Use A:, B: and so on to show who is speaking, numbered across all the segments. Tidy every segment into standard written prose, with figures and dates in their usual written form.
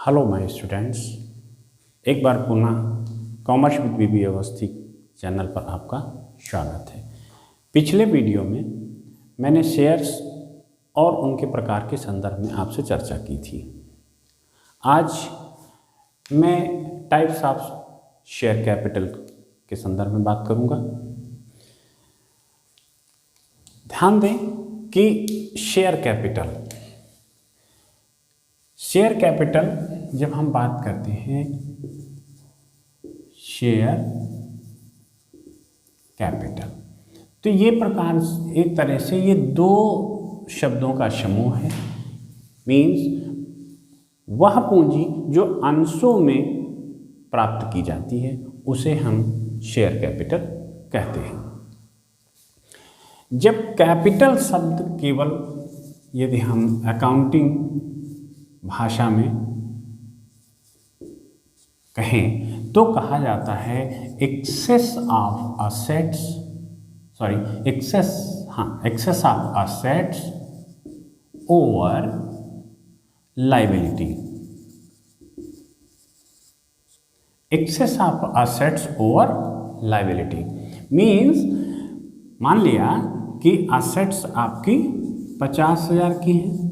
A: Hello my students, एक बार पुनः commerce with B B Awasthi channel पर आपका स्वागत है। पिछले वीडियो में मैंने शेयर्स और उनके प्रकार के संदर्भ में आपसे चर्चा की थी। आज मैं टाइप्स ऑफ शेयर कैपिटल के संदर्भ में बात करूंगा। ध्यान दें कि शेयर कैपिटल जब हम बात करते हैं शेयर कैपिटल, तो ये प्रकार एक तरह से ये दो शब्दों का समूह है। मीन्स वह पूंजी जो अंशों में प्राप्त की जाती है उसे हम शेयर कैपिटल कहते हैं। जब कैपिटल शब्द केवल यदि हम अकाउंटिंग भाषा में कहें तो कहा जाता है excess of assets over liability. Excess of assets over liability means मान लिया कि असेट्स आपकी 50,000 की है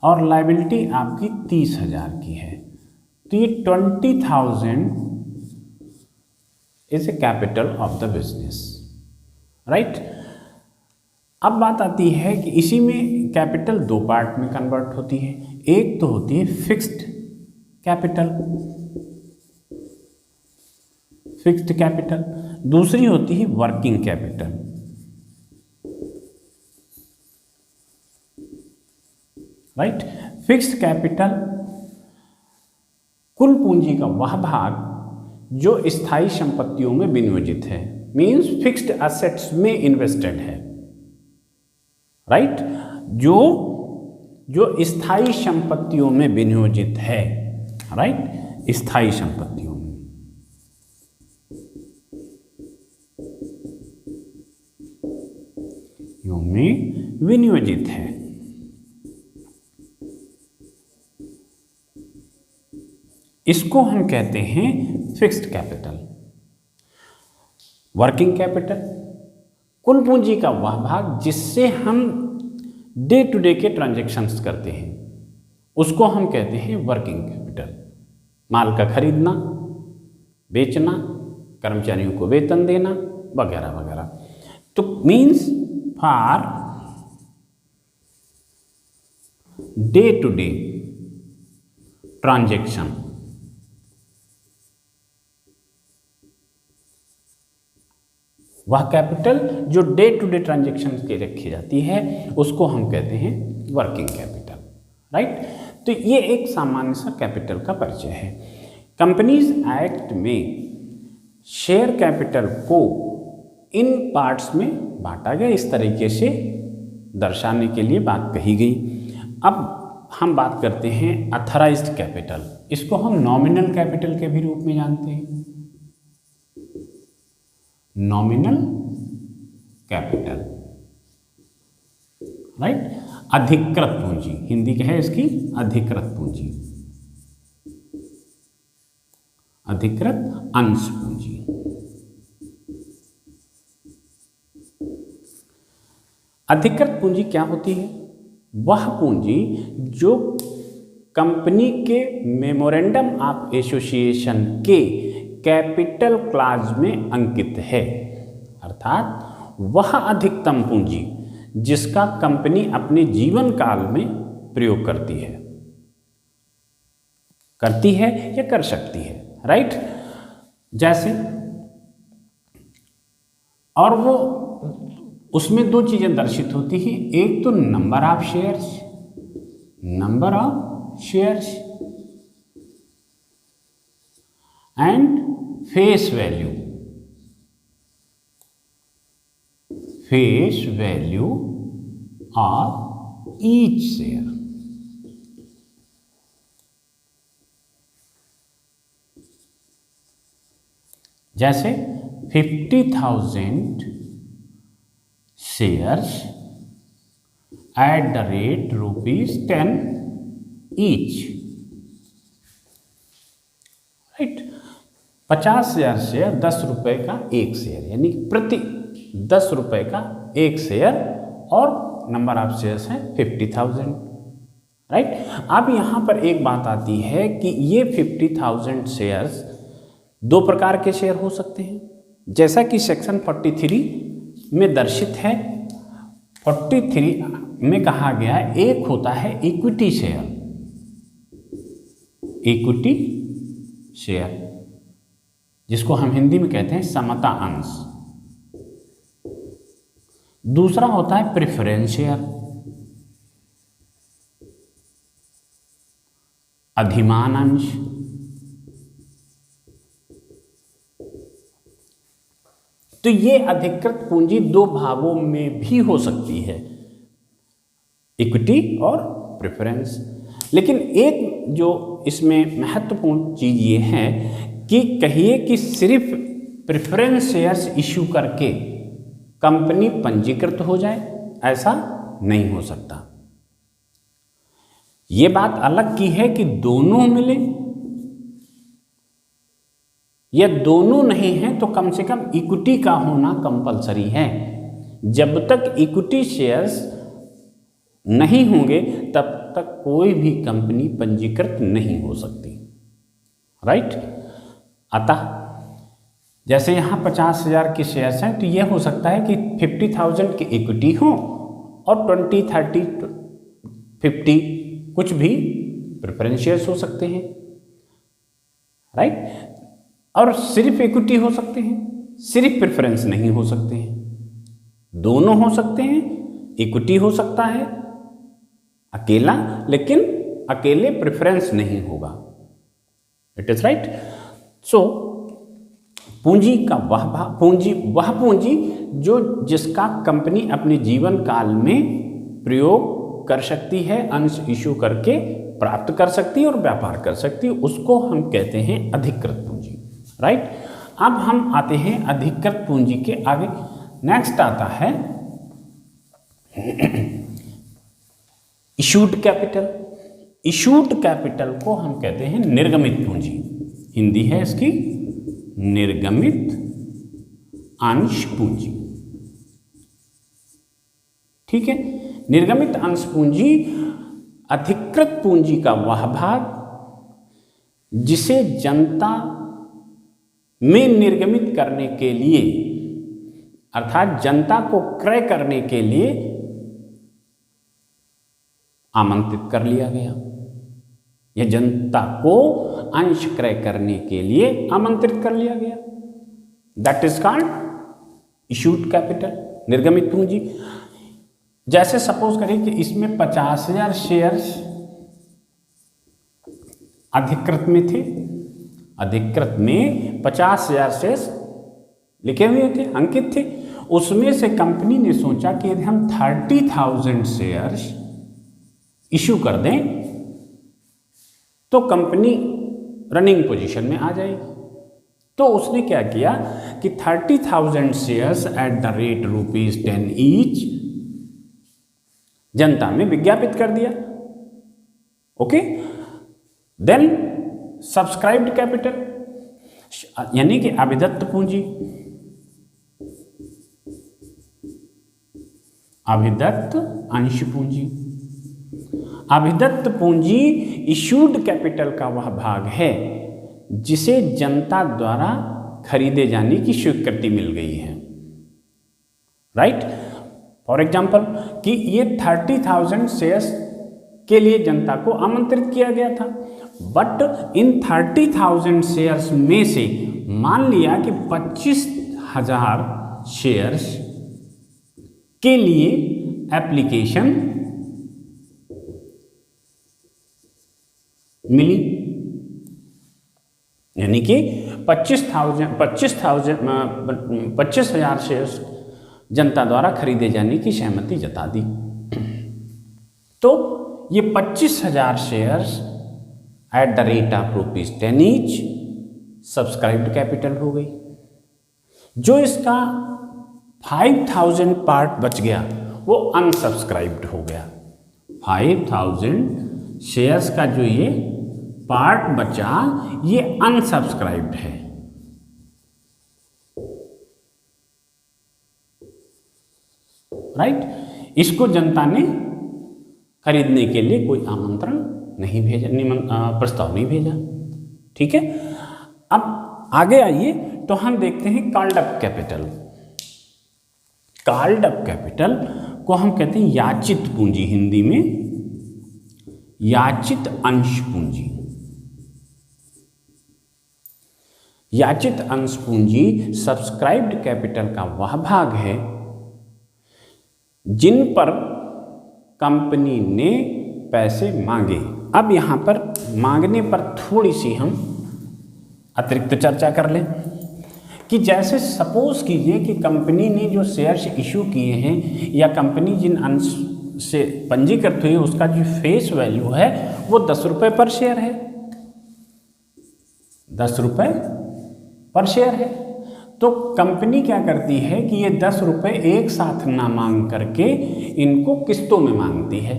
A: और लायबिलिटी आपकी 30,000 की है, तो ये 20,000 is a capital of the business, right. अब बात आती है कि इसी में कैपिटल दो पार्ट में कन्वर्ट होती है। एक तो होती है फिक्स्ड कैपिटल, दूसरी होती है working capital. Right. Fixed capital कुल पूंजी का वह भाग जो स्थायी संपत्तियों में विनियोजित है, मींस फिक्स्ड एसेट्स में इन्वेस्टेड है। राइट। जो स्थायी संपत्तियों में विनियोजित है, राइट, स्थायी संपत्तियों में विनियोजित है। इसको हम कहते हैं फिक्स्ड कैपिटल। वर्किंग कैपिटल कुल पूंजी का वह भाग जिससे हम डे टू डे के ट्रांजैक्शंस करते हैं उसको हम कहते हैं वर्किंग कैपिटल। माल का खरीदना, बेचना, कर्मचारियों को वेतन देना वगैरह वगैरह। तो means for day to day transaction वह कैपिटल जो डे टू डे ट्रांजैक्शन के रखी जाती है उसको हम कहते हैं वर्किंग कैपिटल, राइट। तो ये एक सामान्य सा कैपिटल का परिचय है। कंपनीज एक्ट में शेयर कैपिटल को इन पार्ट्स में बांटा गया, इस तरीके से दर्शाने के लिए बात कही गई। अब हम बात करते हैं ऑथराइज्ड कैपिटल। इसको हम नॉमिनल कैपिटल के भी रूप में जानते हैं। Nominal capital, right. अधिकृत पूंजी, हिंदी क्या है इसकी? अधिकृत पूंजी, अधिकृत अंश पूंजी। अधिकृत पूंजी क्या होती है? वह पूंजी जो कंपनी के मेमोरेंडम ऑफ एसोसिएशन के कैपिटल क्लॉज में अंकित है, अर्थात वह अधिकतम पूंजी जिसका कंपनी अपने जीवन काल में प्रयोग करती है या कर सकती है, राइट। जैसे, और वो उसमें दो चीजें दर्शित होती हैं। एक तो number of shares and face value of each share. जैसे 50,000 shares at the rate ₹10 each, 50,000 share 10 रुपये का एक शेयर, यानी प्रति 10 रुपये का एक शेयर, और नंबर ऑफ शेयर्स हैं 50,000, राइट। अब यहाँ पर एक बात आती है कि ये 50,000 शेयर्स दो प्रकार के शेयर हो सकते हैं, जैसा कि सेक्शन 43 में दर्शित है। 43 में कहा गया है, एक होता है इक्विटी शेयर, इक्विटी शेयर जिसको हम हिंदी में कहते हैं समता अंश। दूसरा होता है प्रेफरेंस शेयर, अधिमान अंश। तो ये अधिकृत पूंजी दो भागों में भी हो सकती है, इक्विटी और प्रेफरेंस। लेकिन एक जो इसमें महत्वपूर्ण चीज ये है कि कहिए कि सिर्फ प्रेफरेंस शेयर्स इश्यू करके कंपनी पंजीकृत हो जाए, ऐसा नहीं हो सकता। ये बात अलग की है कि दोनों मिले, या दोनों नहीं है तो कम से कम इक्विटी का होना कंपलसरी है। जब तक इक्विटी शेयर्स नहीं होंगे तब तक कोई भी कंपनी पंजीकृत नहीं हो सकती, राइट। अतः जैसे यहाँ 50,000 के शेयर्स हैं, तो यह हो सकता है कि 50,000 की इक्विटी हो और 20, 30, 50 कुछ भी प्रेफरेंस शेयर्स हो सकते हैं, राइट। और सिर्फ इक्विटी हो सकते हैं, सिर्फ प्रेफरेंस नहीं हो सकते हैं। दोनों हो सकते हैं, इक्विटी हो सकता है अकेला, लेकिन अकेले प्रेफरेंस नहीं होगा। It is right. सो पूंजी का वह पूंजी जो जिसका कंपनी अपने जीवन काल में प्रयोग कर सकती है, अंश इशू करके प्राप्त कर सकती है और व्यापार कर सकती है, उसको हम कहते हैं अधिकृत पूंजी, राइट। अब हम आते हैं अधिकृत पूंजी के आगे। नेक्स्ट आता है इशूड कैपिटल। इशूड कैपिटल को हम कहते हैं निर्गमित पूंजी, हिंदी है इसकी निर्गमित अंश पूंजी, ठीक है। निर्गमित अंश पूंजी अधिकृत पूंजी का वह भाग जिसे जनता में निर्गमित करने के लिए, अर्थात जनता को क्रय करने के लिए आमंत्रित कर लिया गया, या जनता को अंश क्रय करने के लिए आमंत्रित कर लिया गया, that is called issued capital, निर्गमित पूंजी। जैसे सपोज करें कि इसमें 50,000 शेयर्स अधिकृत में थे, अधिकृत में 50,000 शेयर्स लिखे हुए थे, अंकित थे। उसमें से कंपनी ने सोचा कि यदि हम 30,000 शेयर्स इशू कर दें तो कंपनी रनिंग पोजीशन में आ जाएगी। तो उसने क्या किया कि 30,000 shares at the rate ₹10 each जनता में विज्ञापित कर दिया, ओके। देन सब्सक्राइब्ड कैपिटल, यानी कि अभिदत्त पूंजी, अभिदत्त अंश पूंजी। अभिदत्त पूंजी इशूड कैपिटल का वह भाग है जिसे जनता द्वारा खरीदे जाने की स्वीकृति मिल गई है, राइट। फॉर एग्जाम्पल कि ये 30,000 शेयर्स के लिए जनता को आमंत्रित किया गया था, बट इन 30,000 शेयर्स में से मान लिया कि 25,000 शेयर्स के लिए एप्लीकेशन मिली, यानी कि 25,000 शेयर्स जनता द्वारा खरीदे जाने की सहमति जता दी। तो ये 25,000 shares at the rate of ₹10 each subscribed capital हो गई। जो इसका 5,000 पार्ट बच गया वो अनसब्सक्राइब्ड हो गया। 5,000 शेयर्स का जो ये पार्ट बचा ये अनसब्सक्राइब्ड है, राइट। इसको जनता ने खरीदने के लिए कोई आमंत्रण नहीं भेजा, प्रस्ताव नहीं भेजा। ठीक है, अब आगे आइए तो हम देखते हैं called up capital. Called up capital को हम कहते हैं याचित पूंजी, हिंदी में याचित अंश पूंजी। याचित अंश पूंजी सब्सक्राइब्ड कैपिटल का वह भाग है जिन पर कंपनी ने पैसे मांगे। अब यहां पर मांगने पर थोड़ी सी हम अतिरिक्त चर्चा कर लें कि जैसे सपोज कीजिए कि कंपनी ने जो शेयर्स इशू किए हैं या कंपनी जिन अंश से पंजीकृत हुई उसका जो फेस वैल्यू है वो 10 रुपये पर शेयर है, 10 रुपये पर शेयर है। तो कंपनी क्या करती है कि ये 10 रुपये एक साथ ना मांग करके इनको किस्तों में मांगती है।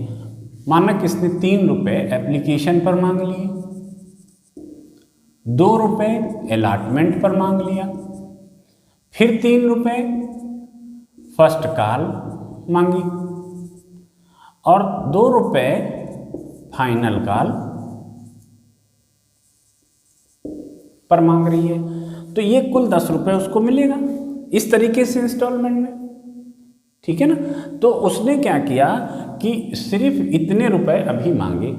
A: माना किसने 3 रुपये एप्लीकेशन पर मांग लिए, 2 रुपये अलॉटमेंट पर मांग लिया, फिर 3 रुपये फर्स्ट कॉल मांगी और 2 रुपये फाइनल कॉल पर मांग रही है। तो ये कुल 10 रुपये उसको मिलेगा इस तरीके से इंस्टॉलमेंट में। ठीक है ना। तो उसने क्या किया कि सिर्फ इतने रुपए अभी मांगे।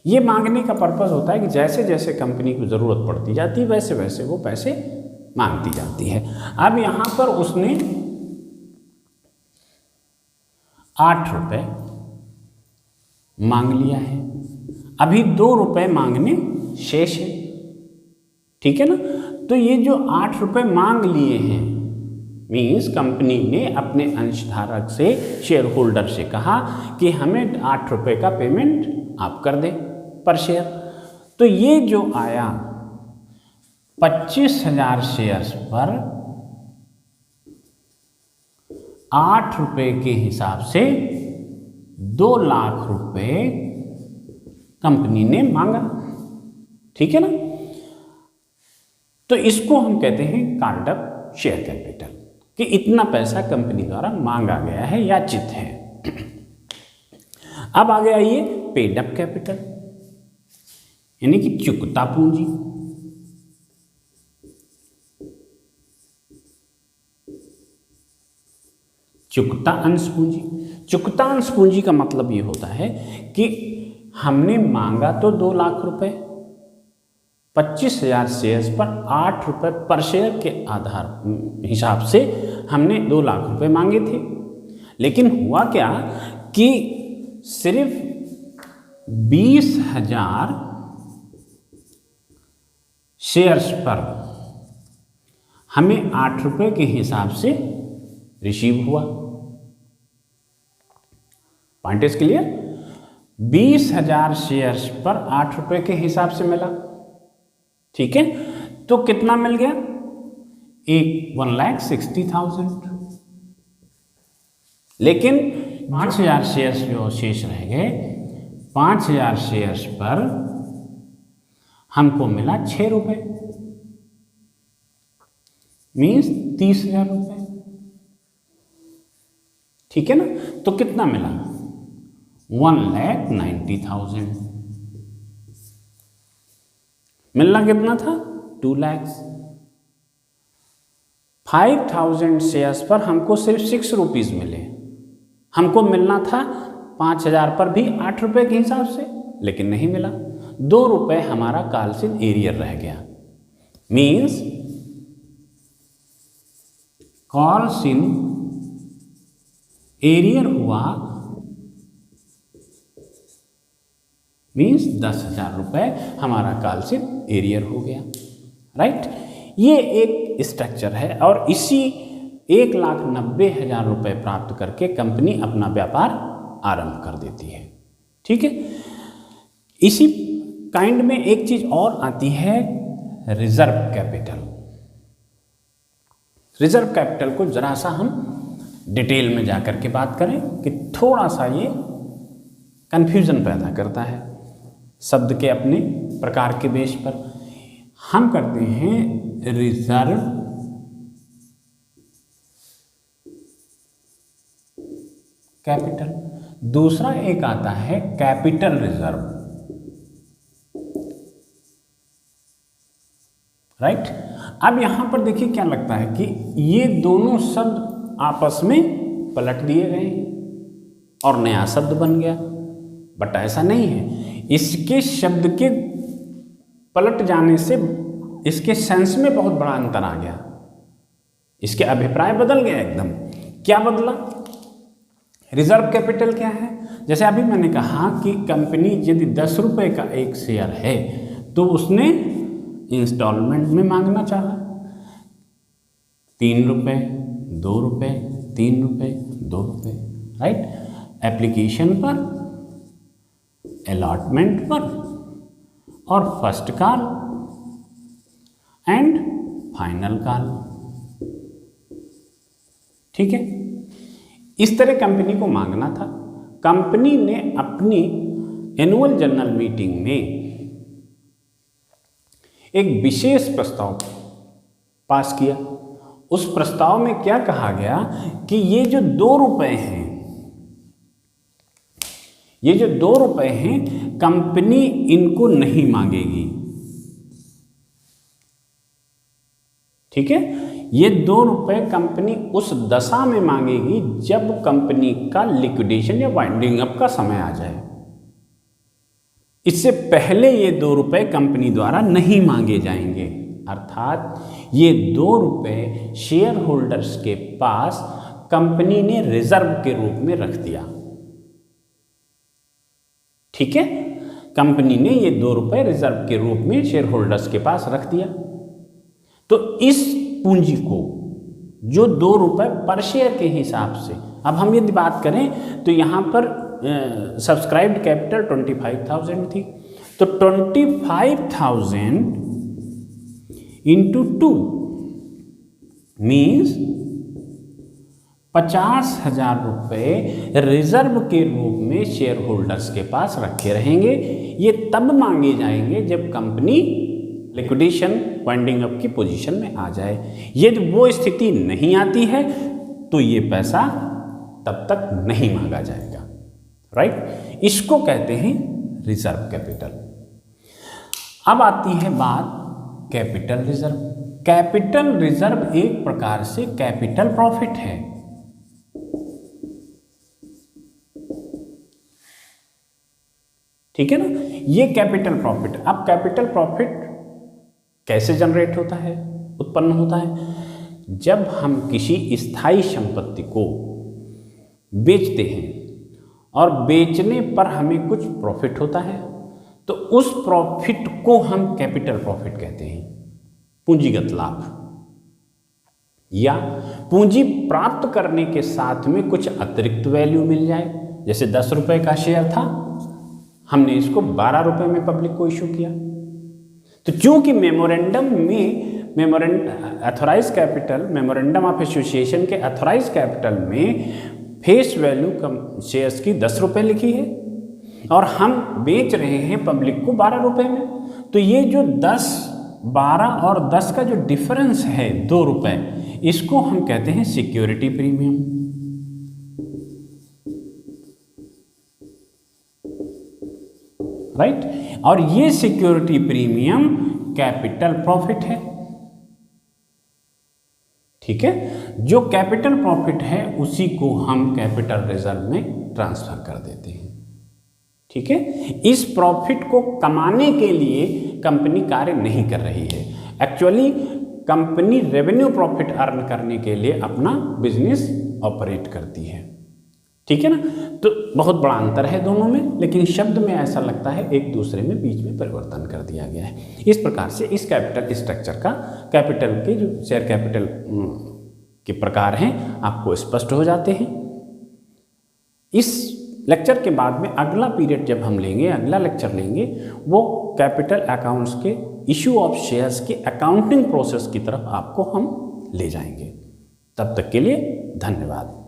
A: ये मांगने का पर्पस होता है कि जैसे जैसे कंपनी को ज़रूरत पड़ती जाती है वैसे वैसे वो पैसे मांगती जाती है। अब यहाँ पर उसने 8 रुपये मांग लिया है, अभी 2 रुपये मांगने शेष है। ठीक है ना। तो ये जो 8 रुपये मांग लिए हैं मीन्स कंपनी ने अपने अंशधारक से, शेयर होल्डर से कहा कि हमें 8 रुपये का पेमेंट आप कर दें पर शेयर। तो ये जो आया 25,000 शेयर्स पर 8 रुपये के हिसाब से 2 लाख रुपए कंपनी ने मांगा। ठीक है ना। तो इसको हम कहते हैं कॉल्ड अप शेयर कैपिटल, कि इतना पैसा कंपनी द्वारा मांगा गया है, याचित है। अब आगे आइए पेड अप कैपिटल, यानी कि चुकता पूंजी। चुकता अंश पूंजी। चुकता अंश पूंजी का मतलब ये होता है कि हमने मांगा तो 2 लाख रुपए, 25,000 शेयर्स पर 8 रुपये पर शेयर के आधार हिसाब से हमने 2 लाख रुपए मांगे थे। लेकिन हुआ क्या कि सिर्फ 20,000 शेयर्स पर हमें 8 रुपये के हिसाब से रिसीव हुआ। Point is clear. 20,000 शेयर्स पर 8 रुपये के हिसाब से मिला। ठीक है। तो कितना मिल गया? 1,60,000। लेकिन 5,000 शेयर्स जो शेष रह गए, 5,000 शेयर्स पर हमको मिला 6 रुपये, मीन्स 30,000 रुपये। ठीक है ना। तो कितना मिला? 1,90,000। मिलना कितना था? 2 लाख। 5,000 शेयर्स पर हमको सिर्फ 6 रुपीज़ मिले। हमको मिलना था 5,000 पर भी 8 रुपये के हिसाब से, लेकिन नहीं मिला। 2 रुपये हमारा कालसिन एरियर रह गया। मीन्स कालसिन एरियर हुआ मीन्स 10,000 रुपये हमारा कालसिन एरियर हो गया। राइट। ये एक स्ट्रक्चर है और इसी 1,90,000 रुपये प्राप्त करके कंपनी अपना व्यापार आरंभ कर देती है। ठीक है। इसी काइंड में एक चीज और आती है, रिजर्व कैपिटल। रिजर्व कैपिटल को जरा सा हम डिटेल में जाकर के बात करें कि थोड़ा सा ये कंफ्यूजन पैदा करता है। शब्द के अपने प्रकार के बेस पर हम करते हैं रिजर्व कैपिटल, दूसरा एक आता है कैपिटल रिजर्व, राइट। अब यहां पर देखिए क्या लगता है कि ये दोनों शब्द आपस में पलट दिए गए हैं और नया शब्द बन गया, बट ऐसा नहीं है। इसके शब्द के पलट जाने से इसके सेंस में बहुत बड़ा अंतर आ गया, इसके अभिप्राय बदल गया एकदम। क्या बदला? रिजर्व कैपिटल क्या है? जैसे अभी मैंने कहा कि कंपनी यदि 10 रुपये का एक शेयर है तो उसने इंस्टॉलमेंट में मांगना चाहा, 3 रुपये, 2 रुपये, 3 रुपये, 2 रुपये, राइट। एप्लीकेशन पर, अलॉटमेंट पर और first call and final call, ठीक है। इस तरह कंपनी को मांगना था। कंपनी ने अपनी एनुअल जनरल मीटिंग में एक विशेष प्रस्ताव पास किया। उस प्रस्ताव में क्या कहा गया कि ये जो 2 रुपये हैं, ये जो 2 रुपये हैं, कंपनी इनको नहीं मांगेगी, ठीक है। ये 2 रुपये कंपनी उस दशा में मांगेगी जब कंपनी का लिक्विडेशन या वाइंडिंग अप का समय आ जाए। इससे पहले ये 2 रुपये कंपनी द्वारा नहीं मांगे जाएंगे, अर्थात ये 2 रुपये शेयर होल्डर्स के पास कंपनी ने रिजर्व के रूप में रख दिया, ठीक है। कंपनी ने ये 2 रुपये रिजर्व के रूप में शेयर होल्डर्स के पास रख दिया। तो इस पूंजी को, जो 2 रुपये पर शेयर के हिसाब से, अब हम यदि बात करें तो यहाँ पर सब्सक्राइब्ड कैपिटल 25,000 थी, तो 25,000 इंटू 2 मीन्स 50,000 रुपये रिजर्व के रूप में शेयर होल्डर्स के पास रखे रहेंगे। ये तब मांगे जाएंगे जब कंपनी लिक्विडेशन वाइंडिंग अप की पोजीशन में आ जाए। यदि वो स्थिति नहीं आती है तो ये पैसा तब तक नहीं मांगा जाएगा, राइट। इसको कहते हैं रिजर्व कैपिटल। अब आती है बात कैपिटल रिजर्व। कैपिटल रिजर्व एक प्रकार से कैपिटल प्रॉफिट है, ठीक है ना। ये कैपिटल प्रॉफिट। अब कैपिटल प्रॉफिट कैसे जनरेट होता है, उत्पन्न होता है? जब हम किसी स्थायी संपत्ति को बेचते हैं और बेचने पर हमें कुछ प्रॉफिट होता है, तो उस प्रॉफिट को हम कैपिटल प्रॉफिट कहते हैं, पूंजीगत लाभ। या पूंजी प्राप्त करने के साथ में कुछ अतिरिक्त वैल्यू मिल जाए, जैसे 10 रुपये का शेयर था, हमने इसको 12 रुपये में पब्लिक को इशू किया। तो चूंकि मेमोरेंडम ऑफ एसोसिएशन के अथोराइज कैपिटल में फेस वैल्यू कम शेयर्स की 10 रुपये लिखी है और हम बेच रहे हैं पब्लिक को 12 रुपये में, तो ये जो 10, 12 और 10 का जो डिफरेंस है 2 रुपये, इसको हम कहते हैं सिक्योरिटी प्रीमियम, राइट। और ये सिक्योरिटी प्रीमियम कैपिटल प्रॉफिट है, ठीक है। जो कैपिटल प्रॉफिट है उसी को हम कैपिटल रिजर्व में ट्रांसफर कर देते हैं, ठीक है। इस प्रॉफिट को कमाने के लिए कंपनी कार्य नहीं कर रही है, actually company revenue profit earn करने के लिए अपना बिजनेस ऑपरेट करती है, ठीक है ना। तो बहुत बड़ा अंतर है दोनों में, लेकिन शब्द में ऐसा लगता है एक दूसरे में बीच में परिवर्तन कर दिया गया है। इस प्रकार से इस कैपिटल स्ट्रक्चर का, कैपिटल के जो शेयर कैपिटल के प्रकार हैं आपको स्पष्ट हो जाते हैं। इस लेक्चर के बाद में अगला पीरियड जब हम लेंगे, अगला लेक्चर लेंगे, वो कैपिटल अकाउंट्स के इशू ऑफ शेयर्स के अकाउंटिंग प्रोसेस की तरफ आपको हम ले जाएंगे। तब तक के लिए धन्यवाद।